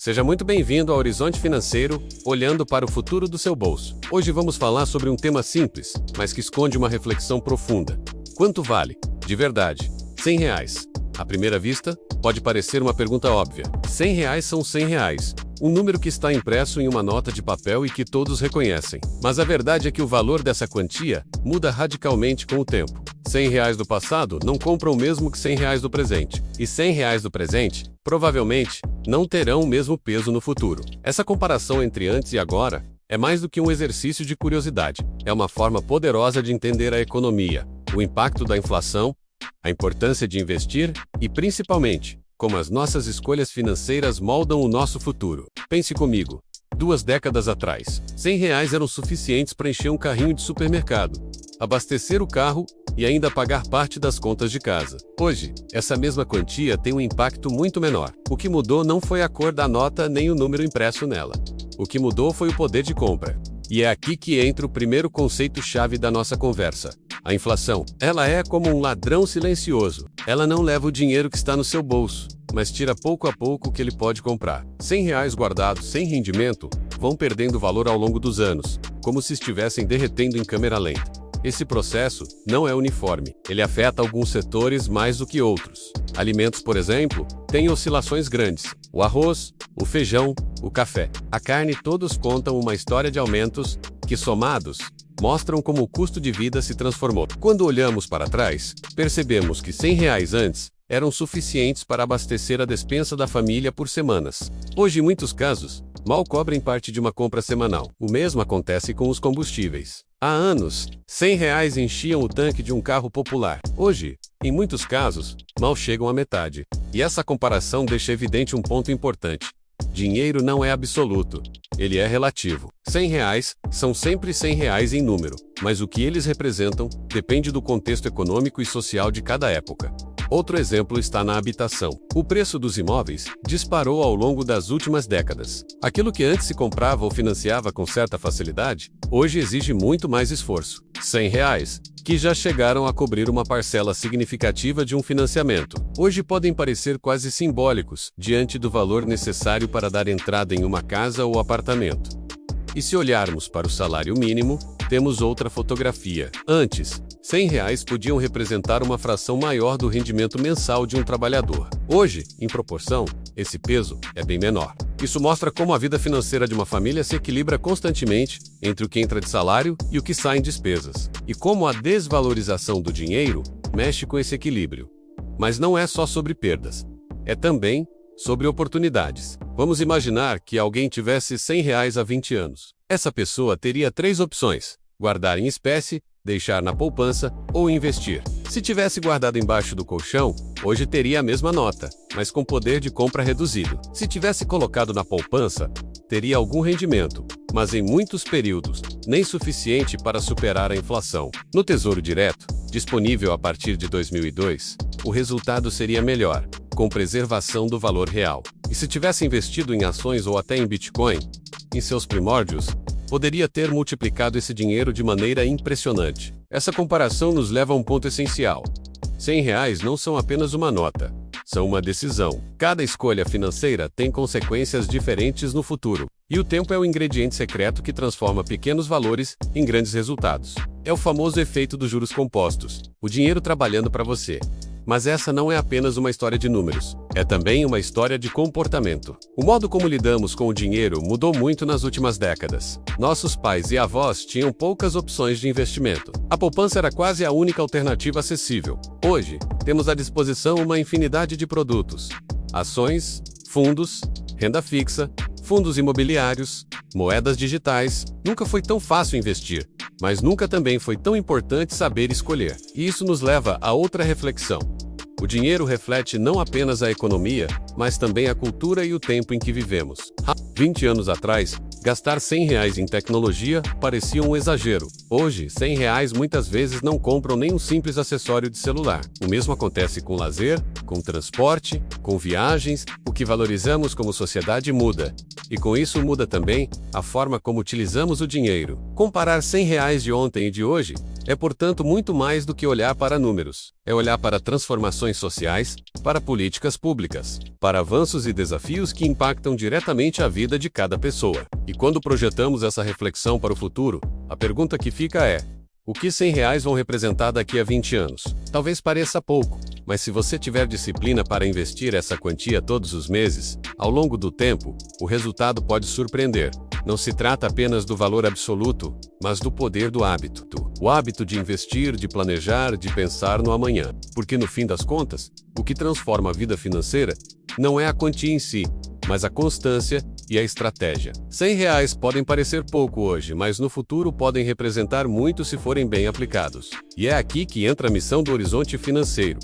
Seja muito bem-vindo ao Horizonte Financeiro, olhando para o futuro do seu bolso. Hoje vamos falar sobre um tema simples, mas que esconde uma reflexão profunda. Quanto vale, de verdade, R$100? À primeira vista, pode parecer uma pergunta óbvia. R$100 são R$100, um número que está impresso em uma nota de papel e que todos reconhecem. Mas a verdade é que o valor dessa quantia muda radicalmente com o tempo. R$100 do passado não compram o mesmo que R$100 do presente. E R$100 do presente, provavelmente, não terão o mesmo peso no futuro. Essa comparação entre antes e agora é mais do que um exercício de curiosidade. É uma forma poderosa de entender a economia, o impacto da inflação, a importância de investir e, principalmente, como as nossas escolhas financeiras moldam o nosso futuro. Pense comigo. 2 décadas atrás, R$100 eram suficientes para encher um carrinho de supermercado, abastecer o carro e ainda pagar parte das contas de casa. Hoje, essa mesma quantia tem um impacto muito menor. O que mudou não foi a cor da nota nem o número impresso nela. O que mudou foi o poder de compra. E é aqui que entra o primeiro conceito-chave da nossa conversa. A inflação. Ela é como um ladrão silencioso. Ela não leva o dinheiro que está no seu bolso, mas tira pouco a pouco o que ele pode comprar. R$100 guardados sem rendimento vão perdendo valor ao longo dos anos, como se estivessem derretendo em câmera lenta. Esse processo não é uniforme. Ele afeta alguns setores mais do que outros. Alimentos, por exemplo, têm oscilações grandes. O arroz, o feijão, o café, a carne, todos contam uma história de aumentos que, somados, mostram como o custo de vida se transformou. Quando olhamos para trás, percebemos que R$100 antes eram suficientes para abastecer a despensa da família por semanas. Hoje, em muitos casos, mal cobrem parte de uma compra semanal. O mesmo acontece com os combustíveis. Há anos, R$100 enchiam o tanque de um carro popular. Hoje, em muitos casos, mal chegam à metade. E essa comparação deixa evidente um ponto importante. Dinheiro não é absoluto. Ele é relativo. R$100 são sempre R$100 em número, mas o que eles representam depende do contexto econômico e social de cada época. Outro exemplo está na habitação. O preço dos imóveis disparou ao longo das últimas décadas. Aquilo que antes se comprava ou financiava com certa facilidade, hoje exige muito mais esforço. R$100, que já chegaram a cobrir uma parcela significativa de um financiamento, hoje podem parecer quase simbólicos diante do valor necessário para dar entrada em uma casa ou apartamento. E se olharmos para o salário mínimo, temos outra fotografia. Antes, R$100 podiam representar uma fração maior do rendimento mensal de um trabalhador. Hoje, em proporção, esse peso é bem menor. Isso mostra como a vida financeira de uma família se equilibra constantemente entre o que entra de salário e o que sai em despesas. E como a desvalorização do dinheiro mexe com esse equilíbrio. Mas não é só sobre perdas. É também sobre oportunidades. Vamos imaginar que alguém tivesse R$100 há 20 anos. Essa pessoa teria 3 opções: guardar em espécie, deixar na poupança ou investir. Se tivesse guardado embaixo do colchão, hoje teria a mesma nota, mas com poder de compra reduzido. Se tivesse colocado na poupança, teria algum rendimento, mas em muitos períodos, nem suficiente para superar a inflação. No Tesouro Direto, disponível a partir de 2002, o resultado seria melhor, com preservação do valor real. E se tivesse investido em ações ou até em Bitcoin, em seus primórdios, poderia ter multiplicado esse dinheiro de maneira impressionante. Essa comparação nos leva a um ponto essencial. R$100 não são apenas uma nota, são uma decisão. Cada escolha financeira tem consequências diferentes no futuro, e o tempo é o ingrediente secreto que transforma pequenos valores em grandes resultados. É o famoso efeito dos juros compostos, o dinheiro trabalhando para você. Mas essa não é apenas uma história de números, é também uma história de comportamento. O modo como lidamos com o dinheiro mudou muito nas últimas décadas. Nossos pais e avós tinham poucas opções de investimento. A poupança era quase a única alternativa acessível. Hoje, temos à disposição uma infinidade de produtos: ações, fundos, renda fixa, fundos imobiliários, moedas digitais. Nunca foi tão fácil investir, mas nunca também foi tão importante saber escolher. E isso nos leva a outra reflexão. O dinheiro reflete não apenas a economia, mas também a cultura e o tempo em que vivemos. Há 20 anos atrás, gastar R$100 em tecnologia parecia um exagero. Hoje, R$100 muitas vezes não compram nem um simples acessório de celular. O mesmo acontece com lazer, com transporte, com viagens. O que valorizamos como sociedade muda. E com isso muda também a forma como utilizamos o dinheiro. Comparar R$100 de ontem e de hoje É, portanto, muito mais do que olhar para números. É olhar para transformações sociais, para políticas públicas, para avanços e desafios que impactam diretamente a vida de cada pessoa. E quando projetamos essa reflexão para o futuro, a pergunta que fica é: o que R$ 100 vão representar daqui a 20 anos? Talvez pareça pouco, mas se você tiver disciplina para investir essa quantia todos os meses, ao longo do tempo, o resultado pode surpreender. Não se trata apenas do valor absoluto, mas do poder do hábito. O hábito de investir, de planejar, de pensar no amanhã. Porque no fim das contas, o que transforma a vida financeira não é a quantia em si, mas a constância e a estratégia. R$ 100 podem parecer pouco hoje, mas no futuro podem representar muito se forem bem aplicados. E é aqui que entra a missão do Horizonte Financeiro.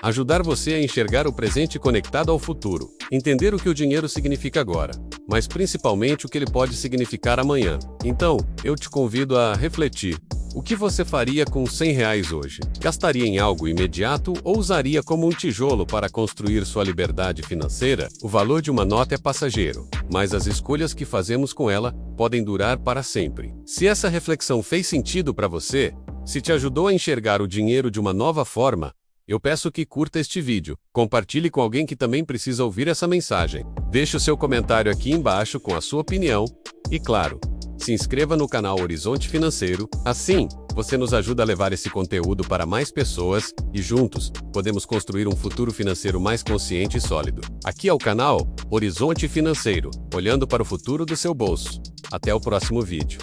Ajudar você a enxergar o presente conectado ao futuro, entender o que o dinheiro significa agora, mas principalmente o que ele pode significar amanhã. Então, eu te convido a refletir. O que você faria com R$ 100 hoje? Gastaria em algo imediato ou usaria como um tijolo para construir sua liberdade financeira? O valor de uma nota é passageiro, mas as escolhas que fazemos com ela podem durar para sempre. Se essa reflexão fez sentido para você, se te ajudou a enxergar o dinheiro de uma nova forma, eu peço que curta este vídeo, compartilhe com alguém que também precisa ouvir essa mensagem. Deixe o seu comentário aqui embaixo com a sua opinião e, claro, se inscreva no canal Horizonte Financeiro, assim, você nos ajuda a levar esse conteúdo para mais pessoas e juntos, podemos construir um futuro financeiro mais consciente e sólido. Aqui é o canal Horizonte Financeiro, olhando para o futuro do seu bolso. Até o próximo vídeo.